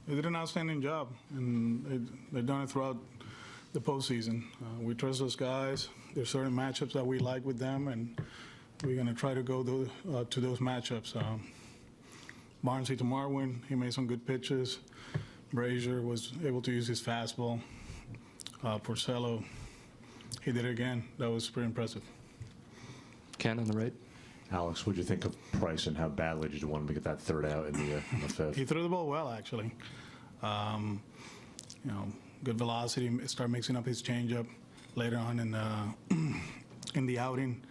they did an outstanding job, and they've done it throughout the postseason. We trust those guys. There's certain matchups that we like with them, and we're going to try to go to those matchups. Barnes hit to Marwin. He made some good pitches. Brazier was able to use his fastball. Porcello, he did it again. That was pretty impressive. Ken on the right. Alex, what did you think of Price, and how badly did you want him to get that third out in the fifth? He threw the ball well, actually. You know, good velocity. Start mixing up his changeup later on in the outing.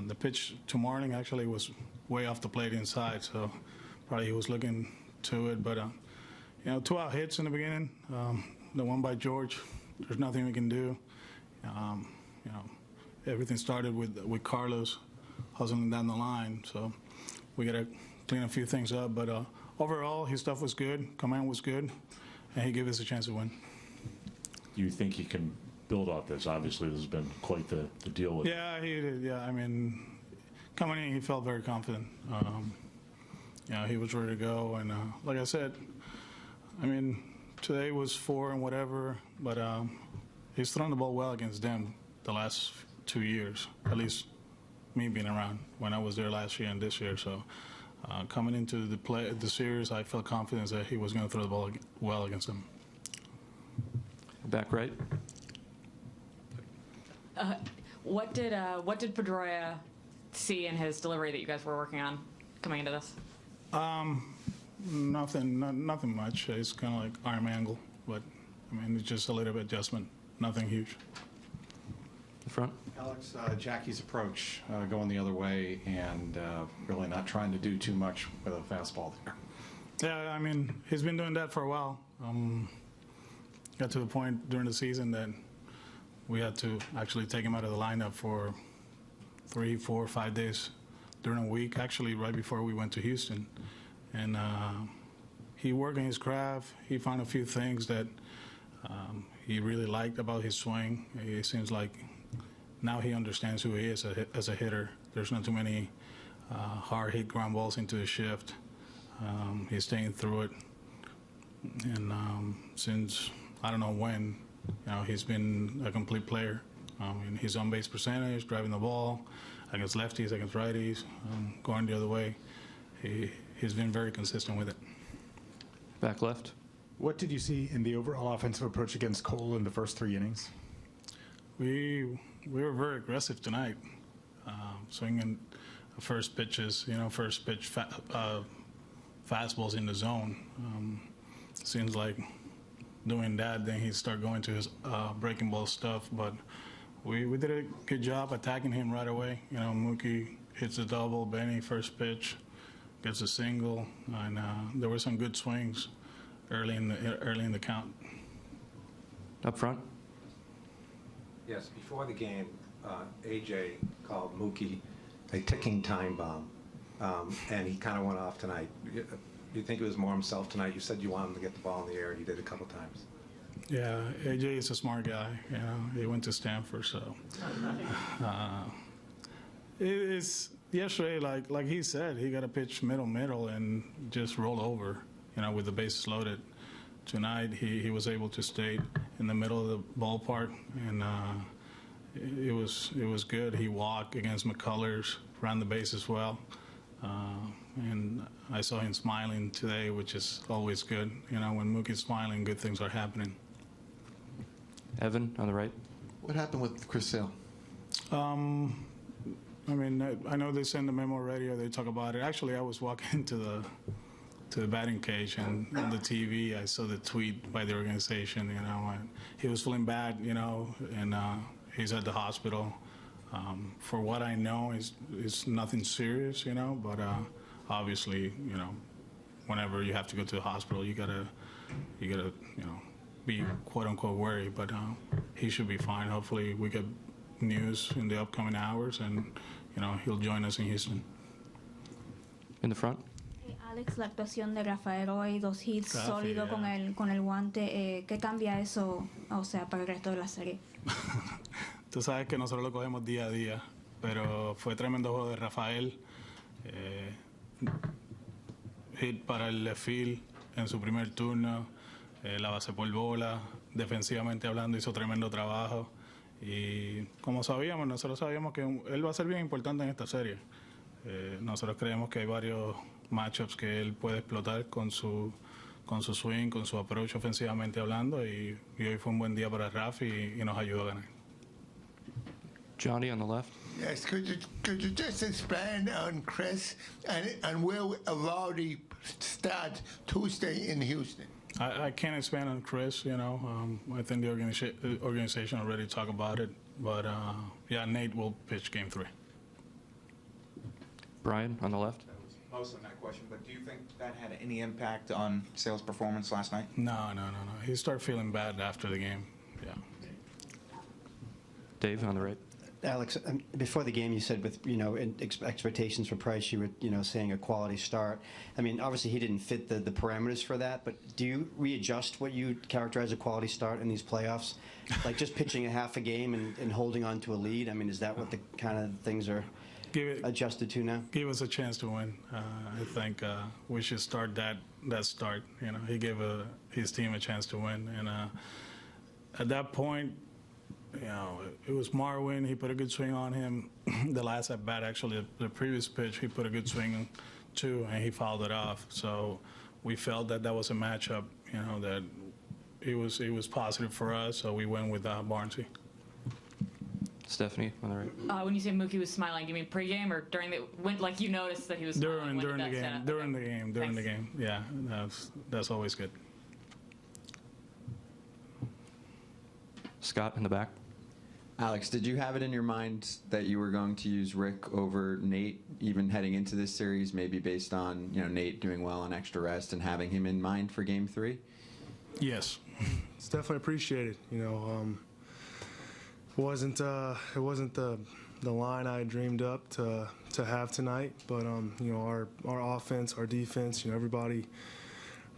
The pitch to Marling actually was way off the plate inside, so probably he was looking to it. But you know, 2 out hits in the beginning. The one by George, there's nothing we can do. You know, everything started with Carlos hustling down the line, so we got to clean a few things up. But overall, his stuff was good, command was good, and he gave us a chance to win. Do you think he can build off this? Obviously, this has been quite the deal with him. Yeah, he did. Yeah, I mean, coming in, he felt very confident. You know, he was ready to go, and like I said, I mean, today was 4 and whatever, but he's thrown the ball well against them the last 2 years, at least me being around when I was there last year and this year. So coming into the series, I felt confident that he was going to throw the ball well against them. Back right. What did Pedroia see in his delivery that you guys were working on coming into this? Nothing much. It's kind of like arm angle, but I mean, it's just a little bit adjustment. Nothing huge. The front. Alex, Jackie's approach going the other way and really not trying to do too much with a fastball there. Yeah, I mean, he's been doing that for a while. Got to the point during the season that we had to actually take him out of the lineup for 3, 4, 5 days during a week, actually right before we went to Houston. And he worked on his craft. He found a few things that he really liked about his swing. It seems like now he understands who he is as a hitter. There's not too many hard hit ground balls into the shift. He's staying through it. And since I don't know when, you know, he's been a complete player. In his on-base percentage, driving the ball against lefties, against righties, going the other way. He's been very consistent with it. Back left. What did you see in the overall offensive approach against Cole in the first 3 innings? We were very aggressive tonight, swinging first pitches, you know, first pitch fastballs in the zone. Seems like doing that, then he'd start going to his breaking ball stuff. But we did a good job attacking him right away. You know, Mookie hits a double, Benny first pitch gets a single, and there were some good swings early in the count. Up front. Yes, before the game, AJ called Mookie a ticking time bomb, and he kind of went off tonight. You think it was more himself tonight? You said you wanted him to get the ball in the air, and he did a couple times. Yeah, AJ is a smart guy. You know, he went to Stanford, so it is yesterday. Like he said, he got to pitch middle, and just roll over. You know, with the bases loaded. Tonight, he was able to stay in the middle of the ballpark, and it was good. He walked against McCullers, ran the bases well, and I saw him smiling today, which is always good. You know, when Mookie's smiling, good things are happening. Evan on the right. What happened with Chris Sale? I mean, I know they send the memo already, or they talk about it. Actually, I was walking to the batting cage, and on the TV, I saw the tweet by the organization. You know, and he was feeling bad. You know, and he's at the hospital. For what I know, it's nothing serious. You know, but obviously, you know, whenever you have to go to the hospital, you gotta, you know, be quote unquote worried. But he should be fine. Hopefully, we get news in the upcoming hours, and you know, he'll join us in Houston. In the front. Alex, la actuación de Rafael hoy, 2 hits, sólido con el guante, ¿qué cambia eso, o sea, para el resto de la serie? Tú sabes que nosotros lo cogemos día a día, pero fue tremendo juego de Rafael, hit para el left field, en su primer turno, la base por bola, defensivamente hablando hizo tremendo trabajo y como sabíamos, nosotros sabíamos que él va a ser bien importante en esta serie. Nosotros creemos que hay varios matchups que él puede explotar con su swing, con su approach ofensivamente hablando y hoy fue un buen día para Rafi y nos ayudó a ganar. Johnny on the left. Yes, could you just expand on Chris and where Alardi starts Tuesday in Houston? I can't expand on Chris, you know. I think the organization already talked about it. But, yeah, Nate will pitch Game 3. Brian on the left. That was most of that question, but do you think that had any impact on Sale's performance last night? No. He started feeling bad after the game, yeah. Dave on the right. Alex, before the game, you said with expectations for Price, you were saying a quality start. I mean, obviously he didn't fit the parameters for that, but do you readjust what you characterize a quality start in these playoffs, like just pitching a half a game and holding on to a lead? I mean, is that what the kind of things are adjusted to now? Give us a chance to win. I think we should start that start. You know, he gave his team a chance to win, and at that point, you know, it was Marwin. He put a good swing on him. The last at bat, actually, the previous pitch, he put a good swing too, and he fouled it off. So we felt that was a matchup. You know, that it was positive for us. So we went with Barnesy. Stephanie on the right. When you say Mookie was smiling, do you mean pregame or during like you noticed that he was smiling during the game? During the game. Yeah, that's always good. Scott in the back. Alex, did you have it in your mind that you were going to use Rick over Nate, even heading into this series, maybe based on Nate doing well on extra rest and having him in mind for Game 3? Yes, it's definitely appreciated. It wasn't the line I dreamed up to have tonight, but our offense, our defense, everybody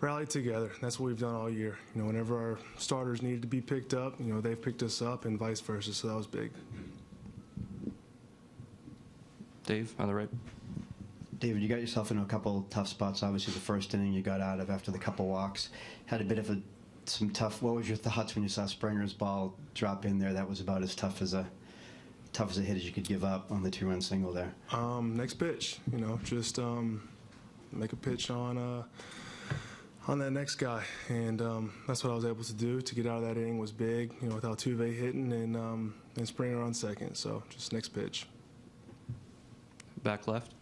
rallied together. That's what we've done all year. Whenever our starters needed to be picked up, they've picked us up and vice versa, so that was big. Dave on the right. David, you got yourself into a couple tough spots. Obviously, the first inning you got out of after the couple walks. Had a bit of some tough. What was your thoughts when you saw Springer's ball drop in there? That was about as tough as a hit as you could give up on the 2-run single there. Next pitch, just make a pitch on that next guy, and that's what I was able to do to get out of that inning was big, with Altuve hitting and Springer on second, so just next pitch. Back left.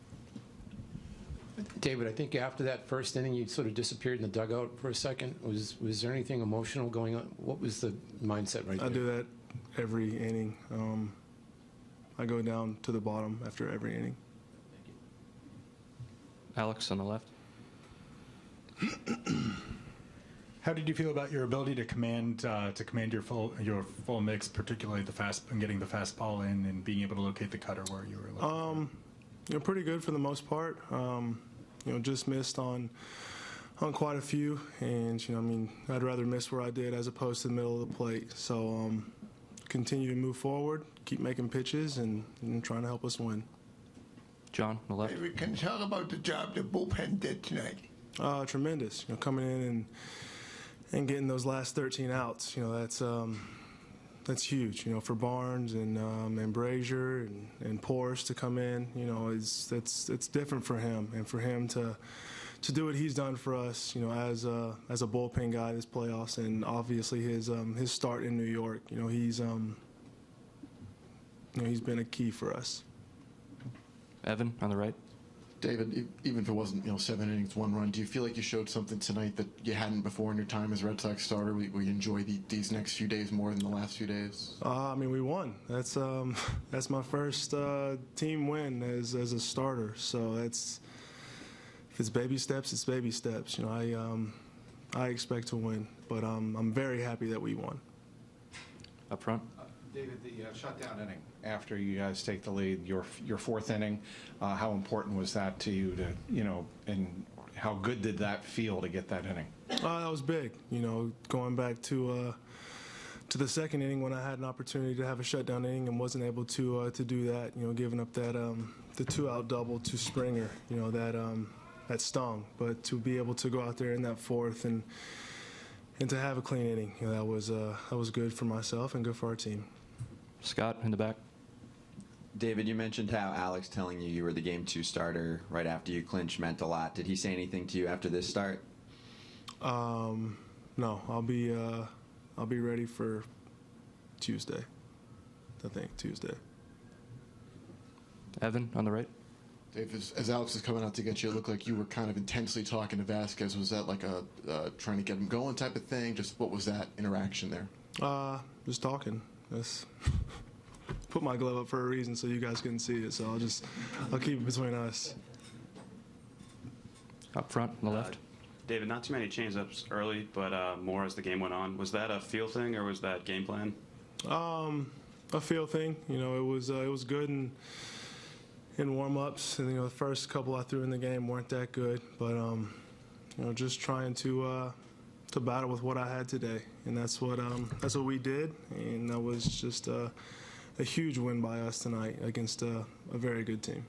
David, I think after that first inning, you sort of disappeared in the dugout for a second. Was there anything emotional going on? What was the mindset right there? I do that every inning. I go down to the bottom after every inning. Alex on the left. How did you feel about your ability to command your full mix, particularly getting the fastball in and being able to locate the cutter where you were looking? Pretty good for the most part. Just missed on quite a few, and I'd rather miss where I did as opposed to the middle of the plate. So continue to move forward, keep making pitches, and trying to help us win. John on the left. David, can you talk about the job the bullpen did tonight? Tremendous. Coming in and getting those last 13 outs. That's huge. For Barnes and Brazier and Porras to come in. It's different for him, and for him to do what he's done for us. As a bullpen guy this playoffs, and obviously his start in New York. He's been a key for us. Evan on the right. David, even if it wasn't 7 innings, 1 run, do you feel like you showed something tonight that you hadn't before in your time as Red Sox starter? Will you enjoy these next few days more than the last few days? We won. That's my first team win as a starter. So if it's baby steps, it's baby steps. I expect to win, but I'm very happy that we won. Up front. David, the shutdown inning after you guys take the lead, your fourth inning, how important was that to you and how good did that feel to get that inning? That was big. Going back to the second inning when I had an opportunity to have a shutdown inning and wasn't able to do that. Giving up that the 2-out double to Springer. that stung. But to be able to go out there in that fourth and to have a clean inning, that was good for myself and good for our team. Scott in the back. David, you mentioned how Alex telling you were the Game 2 starter right after you clinched meant a lot. Did he say anything to you after this start? No, I'll be ready for Tuesday. I think Tuesday. Evan on the right. Dave, as Alex was coming out to get you, it looked like you were kind of intensely talking to Vasquez. Was that like a trying to get him going type of thing? Just what was that interaction there? Just talking. Just put my glove up for a reason so you guys couldn't see it. So I'll keep it between us. Up front on the left. David, not too many change-ups early, but more as the game went on. Was that a feel thing or was that game plan? A feel thing. It was good in warm-ups. And, the first couple I threw in the game weren't that good, but just trying to battle with what I had today, and that's what we did, and that was just a huge win by us tonight against a very good team.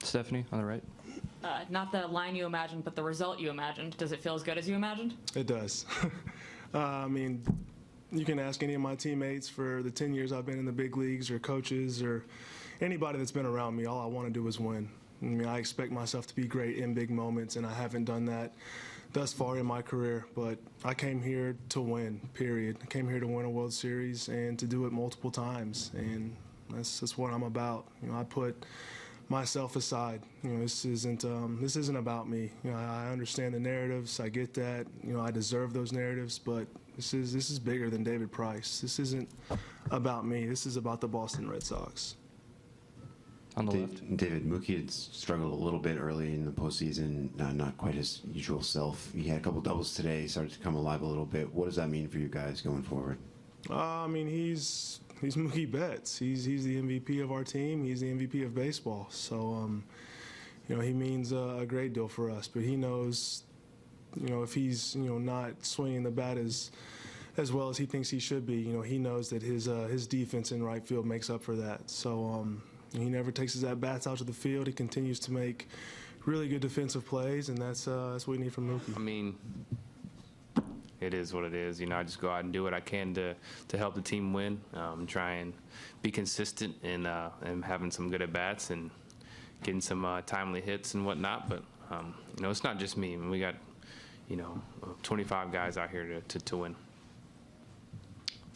Stephanie on the right. Not the line you imagined, but the result you imagined. Does it feel as good as you imagined? It does. I mean, you can ask any of my teammates for the 10 years I've been in the big leagues, or coaches, or anybody that's been around me. All I want to do is win. I mean, I expect myself to be great in big moments, and I haven't done that thus far in my career. But I came here to win, period. I came here to win a World Series and to do it multiple times, and that's what I'm about. I put myself aside. This isn't about me. I understand the narratives. I get that. I deserve those narratives, but this is bigger than David Price. This isn't about me. This is about the Boston Red Sox. On the left. David, Mookie had struggled a little bit early in the postseason, not quite his usual self. He had a couple doubles today, started to come alive a little bit. What does that mean for you guys going forward? I mean, he's Mookie Betts. He's the MVP of our team. He's the MVP of baseball. So, he means a great deal for us. But he knows, if he's not swinging the bat as well as he thinks he should be, he knows that his defense in right field makes up for that. So. He never takes his at-bats out to the field. He continues to make really good defensive plays, and that's what we need from Mookie. I mean, it is what it is. I just go out and do what I can to help the team win, try and be consistent and having some good at-bats and getting some timely hits and whatnot. But, it's not just me. I mean, we got, 25 guys out here to win.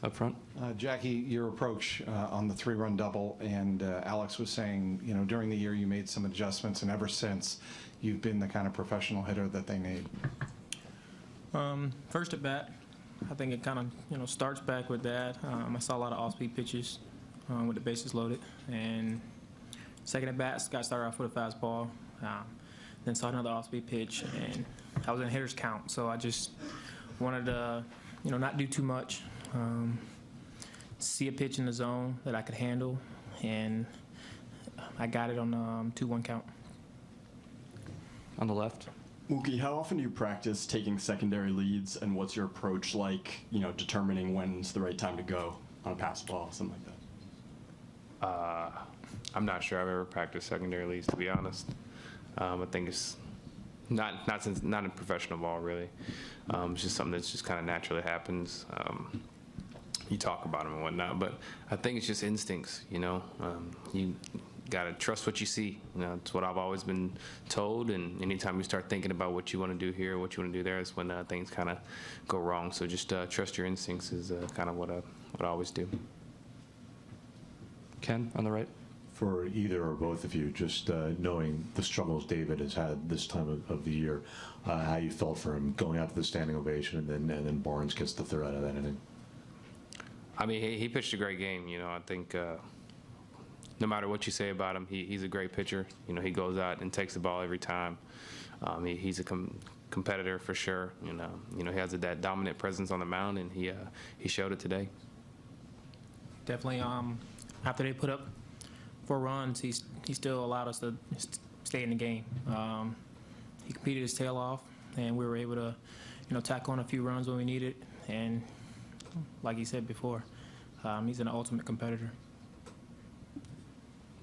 Up front. Jackie, your approach on the 3-run double, and Alex was saying, during the year you made some adjustments, and ever since you've been the kind of professional hitter that they need. First at bat, I think it kind of starts back with that. I saw a lot of off-speed pitches with the bases loaded, and second at bat, got started off with a fastball, then saw another off-speed pitch, and I was in a hitter's count, so I just wanted to, not do too much. See a pitch in the zone that I could handle, and I got it on 2-1 count. On the left. Mookie, how often do you practice taking secondary leads, and what's your approach like, determining when's the right time to go on a pass ball, something like that? I'm not sure I've ever practiced secondary leads, to be honest. I think it's not in professional ball, really. It's just something that's just kind of naturally happens. You talk about them and whatnot, but I think it's just instincts, you got to trust what you see. It's what I've always been told, and anytime you start thinking about what you want to do here, what you want to do there, is when things kind of go wrong. So just trust your instincts is kind of what I always do. Ken on the right. For either or both of you, just knowing the struggles David has had this time of the year, how you felt for him going out to the standing ovation, and then Barnes gets the third out of that inning. I mean, he pitched a great game. I think no matter what you say about him, he's a great pitcher. He goes out and takes the ball every time. He's a competitor for sure. He has that dominant presence on the mound, and he showed it today. Definitely. After they put up 4 runs, he still allowed us to stay in the game. He competed his tail off, and we were able to, tack on a few runs when we needed, and like he said before, he's an ultimate competitor.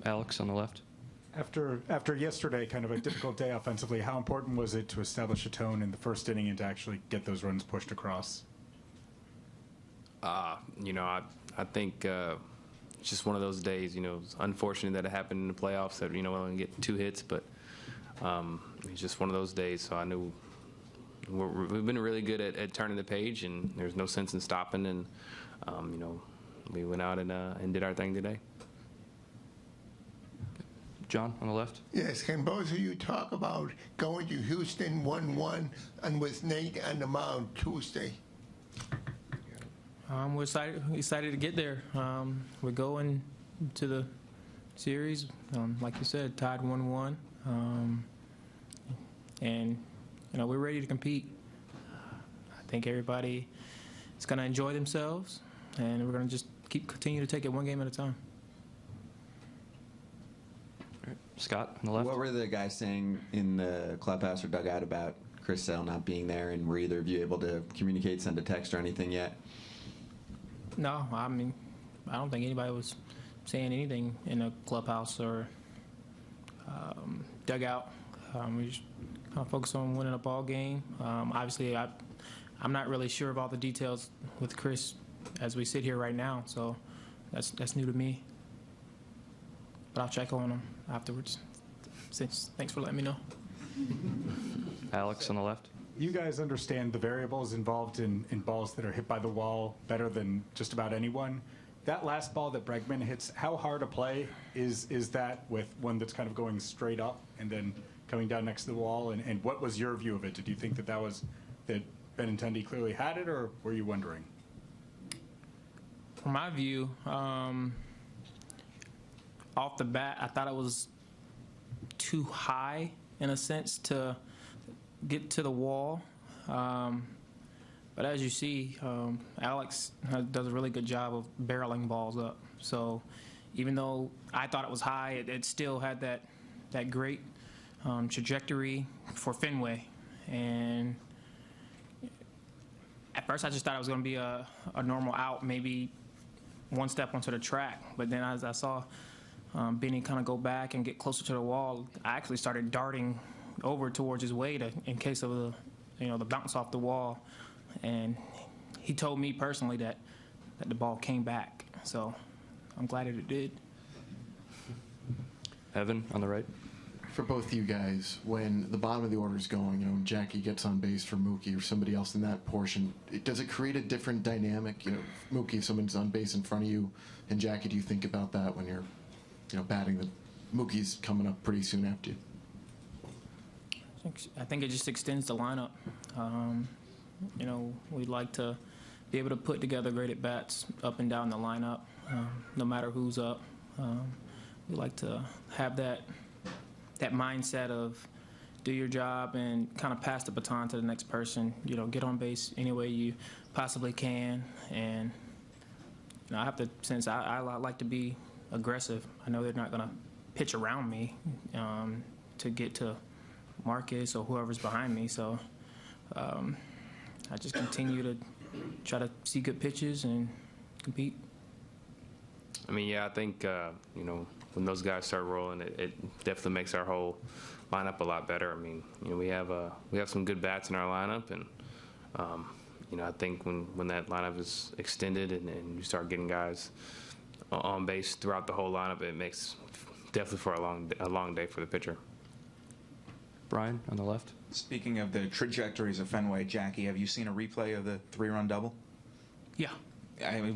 Alex on the left. After yesterday, kind of a difficult day offensively, how important was it to establish a tone in the first inning and to actually get those runs pushed across? I think it's just one of those days. It's unfortunate that it happened in the playoffs that we only get 2 hits, but it's just one of those days. So I knew we've been really good at turning the page, and there's no sense in stopping. And we went out and did our thing today. John, on the left. Yes, can both of you talk about going to Houston 1-1 and with Nate on the mound Tuesday? We're excited to get there. We're going to the series, like you said, tied 1-1. And, we're ready to compete. I think everybody is going to enjoy themselves, and we're going to just continue to take it one game at a time. Scott, on the left. What were the guys saying in the clubhouse or dugout about Chris Sale not being there, and were either of you able to communicate, send a text or anything yet? No, I don't think anybody was saying anything in the clubhouse or dugout. We just kind of focused on winning a ball game. Obviously, I'm not really sure of all the details with Chris as we sit here right now, so that's new to me. But I'll check on him afterwards. Thanks for letting me know. Alex on the left. You guys understand the variables involved in balls that are hit by the wall better than just about anyone. That last ball that Bregman hits, how hard a play is that with one that's kind of going straight up and then coming down next to the wall? And what was your view of it? Did you think that Benintendi clearly had it, or were you wondering? From my view, off the bat, I thought it was too high in a sense to get to the wall. But as you see, Alex does a really good job of barreling balls up. So even though I thought it was high, it still had that great trajectory for Fenway. And at first I just thought it was going to be a normal out, maybe one step onto the track. But then as I saw Benny kind of go back and get closer to the wall, I actually started darting over towards his weight in case of the bounce off the wall. And he told me personally that the ball came back. So I'm glad that it did. Evan on the right. For both of you guys, when the bottom of the order is going, when Jackie gets on base for Mookie or somebody else in that portion, does it create a different dynamic? Mookie, if someone's on base in front of you, and Jackie, do you think about that when you're batting the Mookie's coming up pretty soon after you? I think it just extends the lineup. We'd like to be able to put together great at-bats up and down the lineup, no matter who's up. We like to have that mindset of do your job and kind of pass the baton to the next person. Get on base any way you possibly can. And I have to, since I like to be aggressive, I know they're not going to pitch around me to get to Marcus or whoever's behind me. So I just continue to try to see good pitches and compete. I think when those guys start rolling, it definitely makes our whole lineup a lot better. We have some good bats in our lineup, and I think when that lineup is extended and you start getting guys on base throughout the whole lineup, it makes definitely for a long day for the pitcher. Brian on the left. Speaking of the trajectories of Fenway, Jackie, have you seen a replay of the 3-run double? Yeah.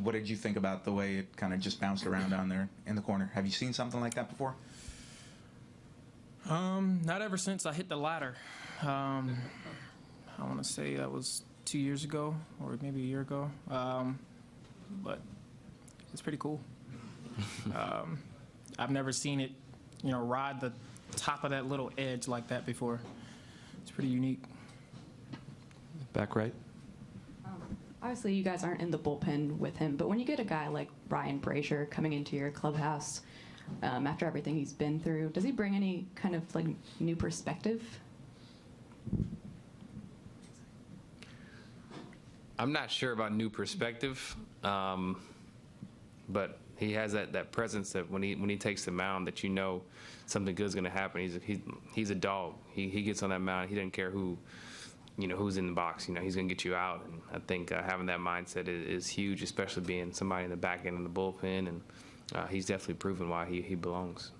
What did you think about the way it kind of just bounced around down there in the corner? Have you seen something like that before? Not ever since I hit the ladder. I want to say that was 2 years ago or maybe a year ago. But it's pretty cool. I've never seen it, ride the top of that little edge like that before. It's pretty unique. Back right. Obviously, you guys aren't in the bullpen with him, but when you get a guy like Ryan Brazier coming into your clubhouse after everything he's been through, does he bring any kind of new perspective? I'm not sure about new perspective, but he has that presence that when he takes the mound, that you know something good's going to happen. He's a dog. He gets on that mound. He doesn't care who's in the box. He's going to get you out. And I think having that mindset is huge, especially being somebody in the back end of the bullpen. And he's definitely proven why he belongs.